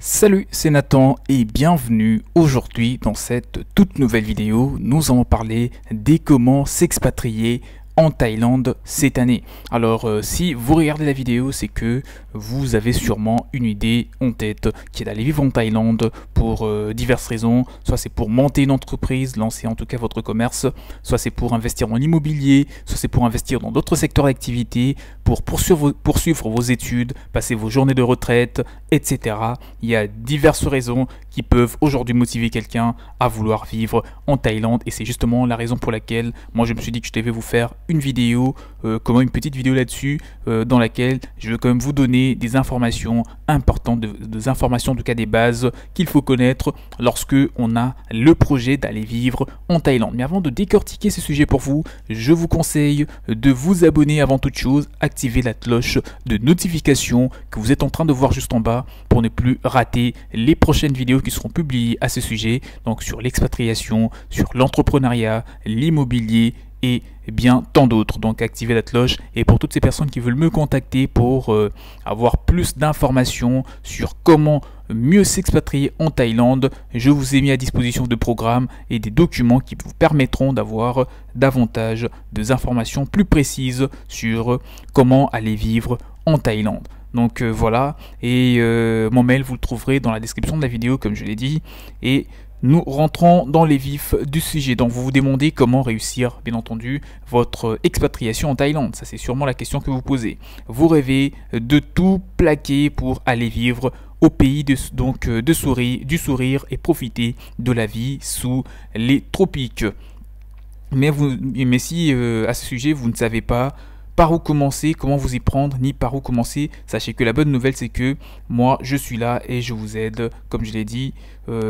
Salut, c'est Nathan et bienvenue. Aujourd'hui dans cette toute nouvelle vidéo, nous allons parler des comment s'expatrier en Thaïlande cette année. Alors si vous regardez la vidéo, c'est que vous avez sûrement une idée en tête qui est d'aller vivre en Thaïlande pour diverses raisons. Soit c'est pour monter une entreprise, lancer en tout cas votre commerce, soit c'est pour investir dans l'immobilier, soit c'est pour investir dans d'autres secteurs d'activité, pour poursuivre vos études, passer vos journées de retraite, etc. Il y a diverses raisons qui peuvent aujourd'hui motiver quelqu'un à vouloir vivre en Thaïlande et c'est justement la raison pour laquelle moi je me suis dit que je devais vous faire une vidéo, une petite vidéo là-dessus dans laquelle je veux quand même vous donner des informations importantes, des informations en tout cas des bases qu'il faut connaître lorsque on a le projet d'aller vivre en Thaïlande. Mais avant de décortiquer ce sujet pour vous, je vous conseille de vous abonner avant toute chose, activer la cloche de notification que vous êtes en train de voir juste en bas pour ne plus rater les prochaines vidéos qui seront publiées à ce sujet, donc sur l'expatriation, sur l'entrepreneuriat, l'immobilier et bien tant d'autres. Donc activez la cloche et pour toutes ces personnes qui veulent me contacter pour avoir plus d'informations sur comment mieux s'expatrier en Thaïlande, je vous ai mis à disposition de programmes et des documents qui vous permettront d'avoir davantage d'informations plus précises sur comment aller vivre en Thaïlande. Donc voilà, et mon mail vous le trouverez dans la description de la vidéo comme je l'ai dit, et nous rentrons dans les vifs du sujet. Donc vous vous demandez comment réussir bien entendu votre expatriation en Thaïlande. Ça c'est sûrement la question que vous posez. Vous rêvez de tout plaquer pour aller vivre au pays du sourire et profiter de la vie sous les tropiques. Mais si à ce sujet vous ne savez pas par où commencer, comment vous y prendre, ni par où commencer, sachez que la bonne nouvelle c'est que moi je suis là et je vous aide, comme je l'ai dit,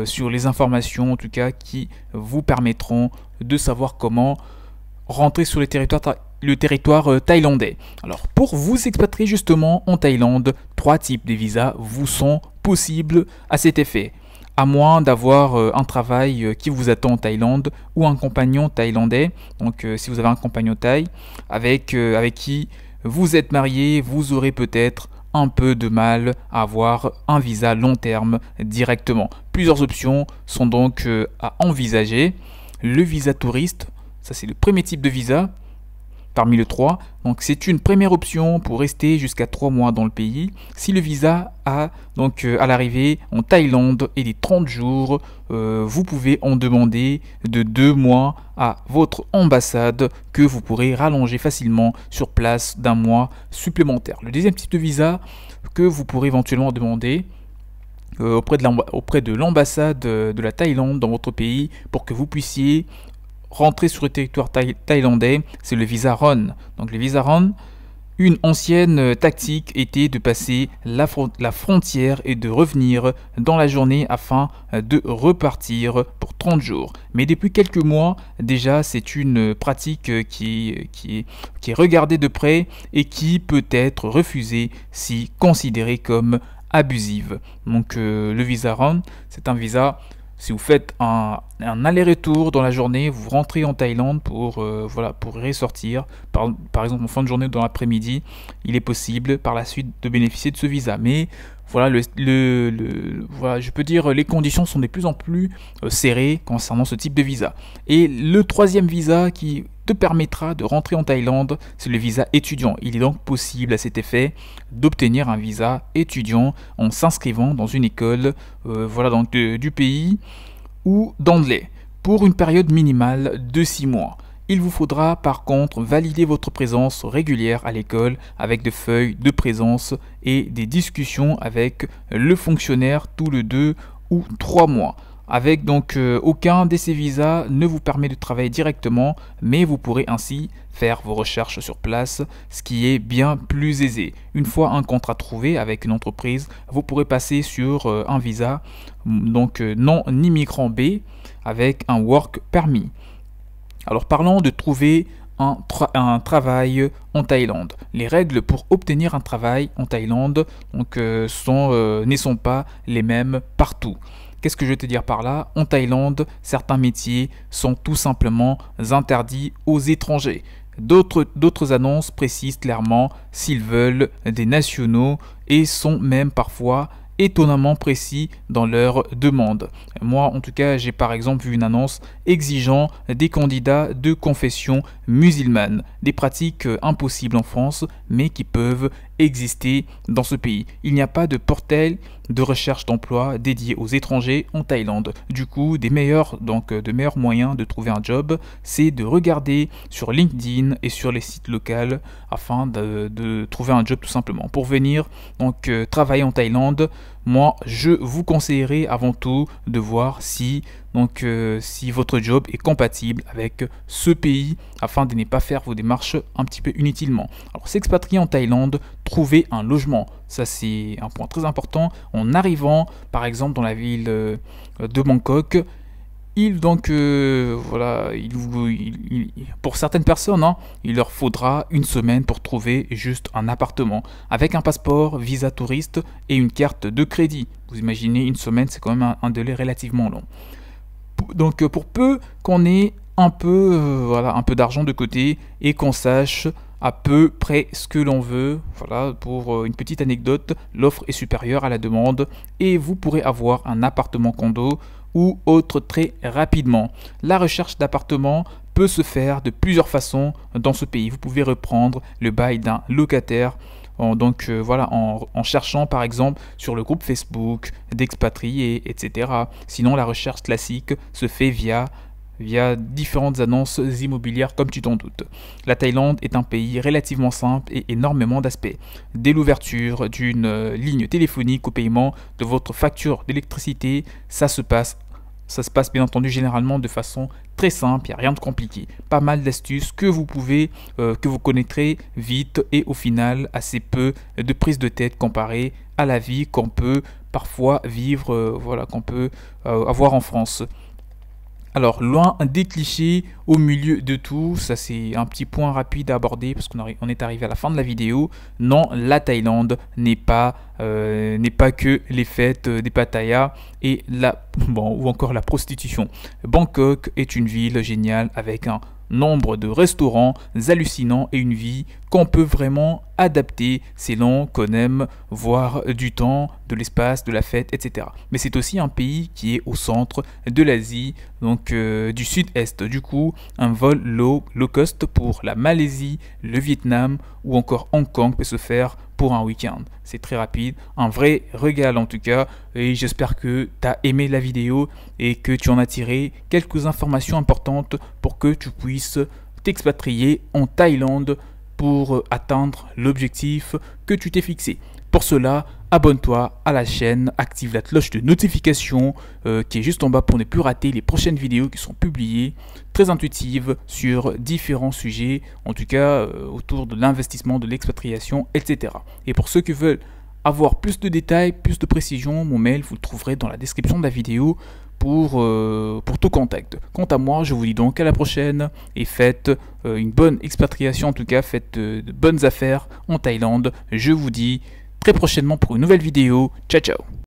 sur les informations en tout cas qui vous permettront de savoir comment rentrer sur le territoire thaïlandais. Alors pour vous expatrier justement en Thaïlande, 3 types de visas vous sont possibles à cet effet. À moins d'avoir un travail qui vous attend en Thaïlande ou un compagnon thaïlandais. Donc si vous avez un compagnon thaï avec qui vous êtes marié, vous aurez peut-être un peu de mal à avoir un visa long terme directement. Plusieurs options sont donc à envisager. Le visa touriste, ça c'est le premier type de visa parmi les 3. Donc c'est une première option pour rester jusqu'à 3 mois dans le pays. Si le visa a donc à l'arrivée en Thaïlande et des 30 jours, vous pouvez en demander de 2 mois à votre ambassade que vous pourrez rallonger facilement sur place d'1 mois supplémentaire. Le deuxième type de visa que vous pourrez éventuellement demander auprès de l'ambassade de la Thaïlande dans votre pays pour que vous puissiez rentrer sur le territoire thaïlandais, c'est le visa RON. Donc le visa RON, une ancienne tactique était de passer la frontière et de revenir dans la journée afin de repartir pour 30 jours. Mais depuis quelques mois, déjà, c'est une pratique qui est regardée de près et qui peut être refusée si considérée comme abusive. Donc le visa RON, c'est un visa. Si vous faites un aller-retour dans la journée, vous rentrez en Thaïlande pour ressortir, par exemple en fin de journée ou dans l'après-midi, il est possible par la suite de bénéficier de ce visa. Mais voilà, je peux dire les conditions sont de plus en plus serrées concernant ce type de visa. Et le troisième visa qui te permettra de rentrer en Thaïlande, c'est le visa étudiant. Il est donc possible à cet effet d'obtenir un visa étudiant en s'inscrivant dans une école du pays ou d'anglais pour une période minimale de 6 mois. Il vous faudra par contre valider votre présence régulière à l'école avec des feuilles de présence et des discussions avec le fonctionnaire tous les 2 ou 3 mois. Avec donc aucun de ces visas ne vous permet de travailler directement, mais vous pourrez ainsi faire vos recherches sur place, ce qui est bien plus aisé. Une fois un contrat trouvé avec une entreprise, vous pourrez passer sur un visa donc non immigrant B avec un work permit. Alors parlons de trouver un travail en Thaïlande. Les règles pour obtenir un travail en Thaïlande ne sont pas les mêmes partout. Qu'est-ce que je veux te dire par là? En Thaïlande, certains métiers sont tout simplement interdits aux étrangers. D'autres annonces précisent clairement s'ils veulent des nationaux et sont même parfois étonnamment précis dans leurs demandes. Moi, en tout cas, j'ai par exemple vu une annonce exigeant des candidats de confession musulmane. Des pratiques impossibles en France, mais qui peuvent exister dans ce pays. Il n'y a pas de portail de recherche d'emploi dédié aux étrangers en Thaïlande. Du coup, de meilleurs moyens de trouver un job, c'est de regarder sur LinkedIn et sur les sites locaux afin de trouver un job tout simplement. Pour venir travailler en Thaïlande, moi je vous conseillerais avant tout de voir si votre job est compatible avec ce pays afin de ne pas faire vos démarches un petit peu inutilement. Alors s'expatrier en Thaïlande, trouver un logement, ça c'est un point très important. En arrivant par exemple dans la ville de Bangkok, pour certaines personnes, il leur faudra une semaine pour trouver juste un appartement avec un passeport, visa touriste et une carte de crédit. Vous imaginez, une semaine, c'est quand même un délai relativement long. Donc pour peu qu'on ait un peu d'argent de côté et qu'on sache à peu près ce que l'on veut, pour une petite anecdote, l'offre est supérieure à la demande et vous pourrez avoir un appartement condo ou autre très rapidement. La recherche d'appartement peut se faire de plusieurs façons dans ce pays. Vous pouvez reprendre le bail d'un locataire en cherchant par exemple sur le groupe Facebook d'expatriés, etc. Sinon, la recherche classique se fait via différentes annonces immobilières comme tu t'en doutes. La Thaïlande est un pays relativement simple et énormément d'aspects. Dès l'ouverture d'une ligne téléphonique au paiement de votre facture d'électricité, ça se passe bien entendu généralement de façon très simple, il n'y a rien de compliqué. Pas mal d'astuces que vous connaîtrez vite et au final assez peu de prise de tête comparé à la vie qu'on peut parfois vivre, qu'on peut avoir en France. Alors, loin des clichés, au milieu de tout, ça c'est un petit point rapide à aborder parce qu'on est arrivé à la fin de la vidéo. Non, la Thaïlande n'est pas que les fêtes des Pattaya ou encore la prostitution. Bangkok est une ville géniale avec un nombre de restaurants hallucinants et une vie qu'on peut vraiment adapter selon qu'on aime voir du temps, de l'espace, de la fête, etc. Mais c'est aussi un pays qui est au centre de l'Asie, du sud-est. Du coup, un vol low cost pour la Malaisie, le Vietnam ou encore Hong Kong peut se faire pour un week-end. C'est très rapide, un vrai régal en tout cas, et j'espère que tu as aimé la vidéo et que tu en as tiré quelques informations importantes pour que tu puisses t'expatrier en Thaïlande pour atteindre l'objectif que tu t'es fixé. Pour cela, abonne-toi à la chaîne, active la cloche de notification qui est juste en bas pour ne plus rater les prochaines vidéos qui sont publiées, très intuitives sur différents sujets, en tout cas autour de l'investissement, de l'expatriation, etc. Et pour ceux qui veulent avoir plus de détails, plus de précisions, mon mail, vous le trouverez dans la description de la vidéo pour tout contact. Quant à moi, je vous dis donc à la prochaine et faites une bonne expatriation, en tout cas faites de bonnes affaires en Thaïlande. Je vous dis très prochainement pour une nouvelle vidéo. Ciao ciao.